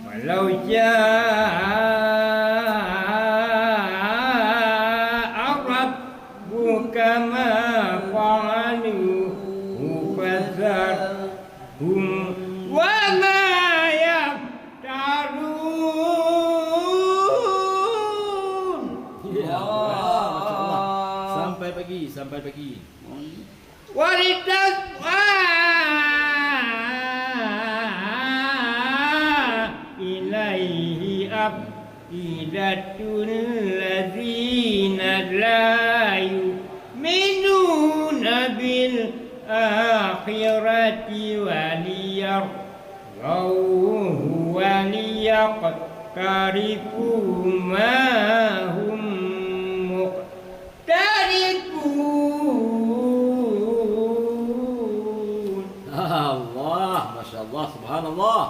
walau jaa rabbuka ma fa'aluhu fadharhum wa ma yaftarun. Ya Allah, Masya Allah. Sampai pagi. Walidatwa ilaihi afidatul ladzina la yu'minuna bil akhirati waliyarauhu waliyaqtarifu ma hum muqtarifun. Allah, Masya Allah, Subhanallah.